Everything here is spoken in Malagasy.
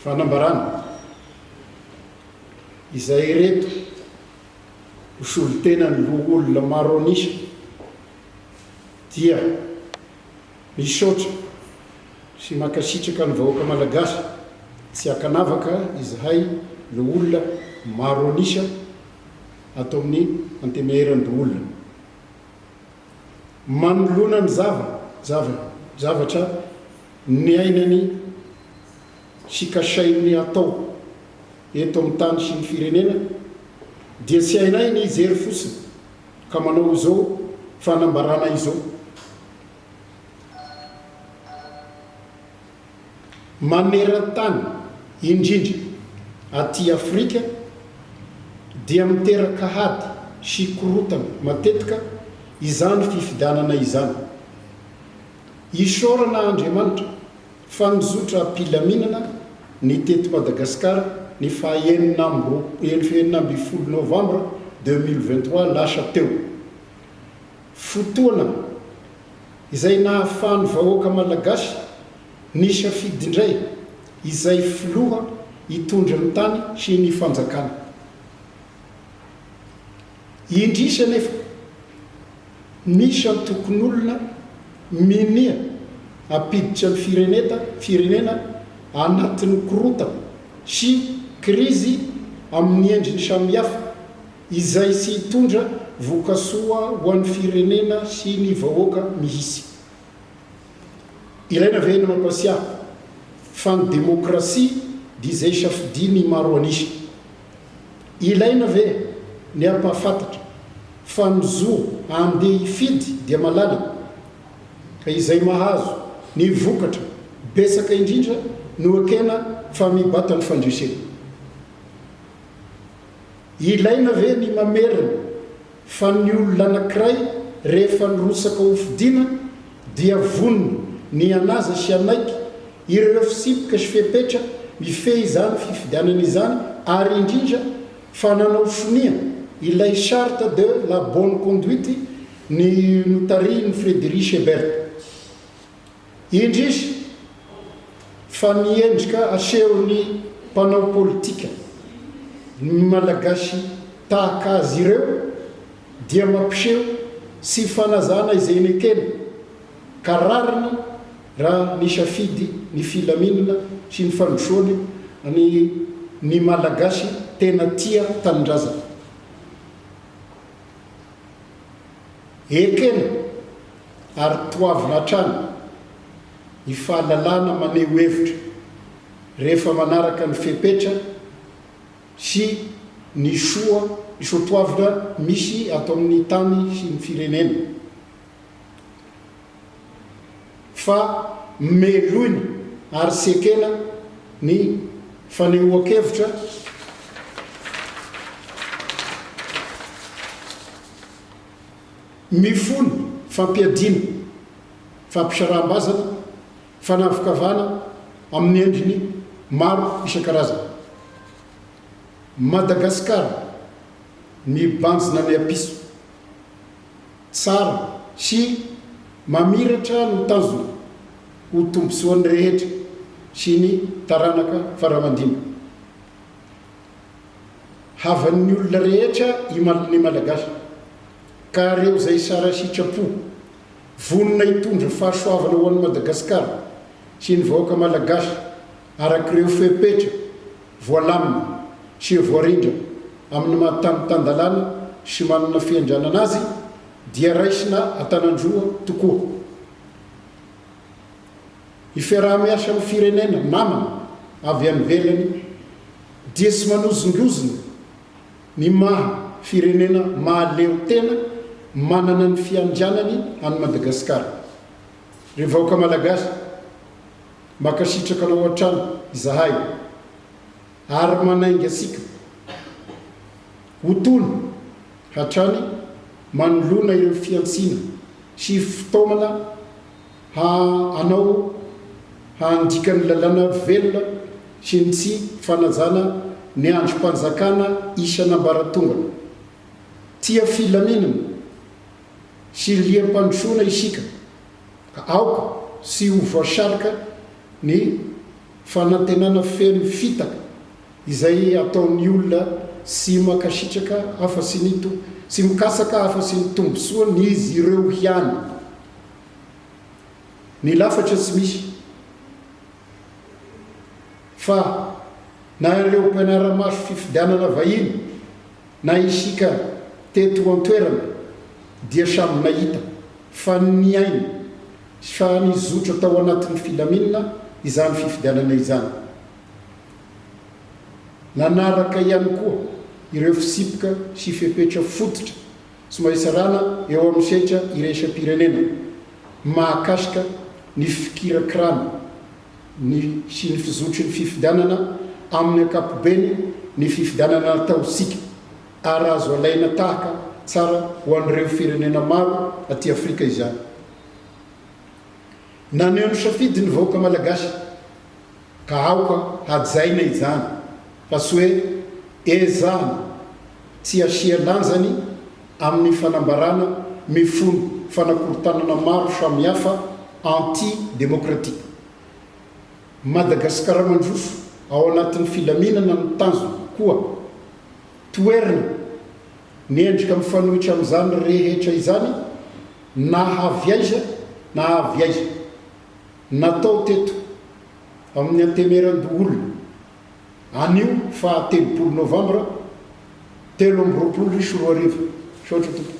Fanambarana izay reto osolo tena ny loa olona maro anisa dia misaotra sy makasitraka ny vahoaka malagasy tsy akanavaka izahay lo olona maro anisa atao amin'ny antemeheran-doolona manolona ny zavatra ny ainany sikasainy atao eto amin'ny tany sy ny firenena dia tsy hainay ny ijery fotsiny ka manao izao fanambarana izao. Maneran-tany indrindra aty Afrika dia miteraka hady sy korotana matetika izany fifidanana izany. Isaorana Andriamanitra fa nizotra ampilaminana ny teto Madagasikara ny fahaenina amby 10 novambra 2023 lasa teo. Fotoana izay nahafahan'ny vahoaka malagasy nisafidy indray izay filoha hitondra ny tany sy ny fanjakana. Indrisa nefa misy tokon'olona minia apiditra ny firenena anatin'ny korotana sy krizy amin'ny endriny samihafa izay sy hitondra vokasoa ho an'ny firenena sy ny vahoaka mihisy. Ilaina ve ny mampasiaha fa ny demokrasia dia izay safidiny maro anisa. Ilaina ve ny ampahafantatra fa ny zo andeha hifidy dia malalaka ka izay mahazo ny vokatra besaka indrindra no akena fa mibata ny fandresena. Ilaina ve ny mamerina fa ny olona anankiray rehefa nyrosaka ho fidiana dia vonona ny anaza sy anaiky ireo fisipika sy fepetra mifehy izany fifidianana izany ary indrindra fa nanao sonia ilay charte de la bonne conduite ny notarie ny Frédéric Ebert. Indrisy fa niendrika asehon'ny mpanao politika ny malagasy tahaka azy ireo dia mampiseho sy fanazana izay nekena ka rariny raha nisafidy ny filaminana sy ny fandrosoany ny malagasy tena tia tanindrazana. Ekena ary toavina hatrany ny fahalalana maneho hevitra rehefa manaraka ny fepetra sy ny soatoavina misy atao amin'ny tany sy ny firenena. Fa meloiny ary sekena ny fanehoan-kevitra mifony fampiadina fampisaraham-bazana fanavokavana amin'ny endriny maro isan-karazana. Madagasikara mibanjina ny apiso tsara sy mamiratra ny tanjona ho tombosoan'ny rehetra sy ny taranaka faramandina. Havan'ny olona rehetra ny malagasy ka reo izay sara sitrapo vonona hitondra fahasoavana ho an'ny Madagasikara sy ny vahoaka malagasy arak'ireo fepetra voalamina sy voarindra amin'ny mahatanitandalana sy manana fiandranana azy dia raisina atanan-droa tokoa. Ny fiaraha-miasa amin'ny firenena namana avy any velany dia sy manozondrozona ny maha firenena mahaleo tena manana ny fiandrianany any Madagasikara. Ry vahoaka malagasy makasitraka anao an-trano izahay ary manainga asika ho tony hatrany manolona ireo fiantsina sy fitaomana anao handika ny lalàna velona sy ny tsy fanajana ny androm-panjakana isan'ambaratongana. Tia filaminana sy liam-pandrosoana isika ka aoka sy ho voasarika ny fanantenana feno fitaka izay ataon'ny olona sy makasitraka afa-sy sy mikasaka afa-sy ny tombosoa ny izy ireo hiany. Ny lafatra tsy misy fa na ireo mpianara-maso fifidianana vahiny na isika teto an-toerana dia samy nahita fa ny aina fa nizotra tao anatin'ny filaminana izany fifidianana izany. Nanaraka ihany koa ireo fisipoka sy fepetra fototra sy mahisarana eo amin'ny setra iraisam-pirenena mahakasika ny fikirakirana sy ny fizotry ny fifidianana amin'ny ankapobeny ny fifidianana nataosika ary azo alaina tahaka tsara ho an'ireo firenena maro aty Afrika izany. Naneo ny safidy ny vahoaka malagasy ka aoka hajaina izany fa sy hoe ezahana tsy asia lanjany amin'ny fanambarana mifono fanakorontanana maro samihafa anti-demokratika. Madagasikara mandroso ao anatin'ny filaminana ny tanjona koa toerina niendrika mifanohitra amin'izany rehetra izany na haviaiza natao teto amin'ny antemeran-doolona anio fa 3 Novambra 2024 soa 2024.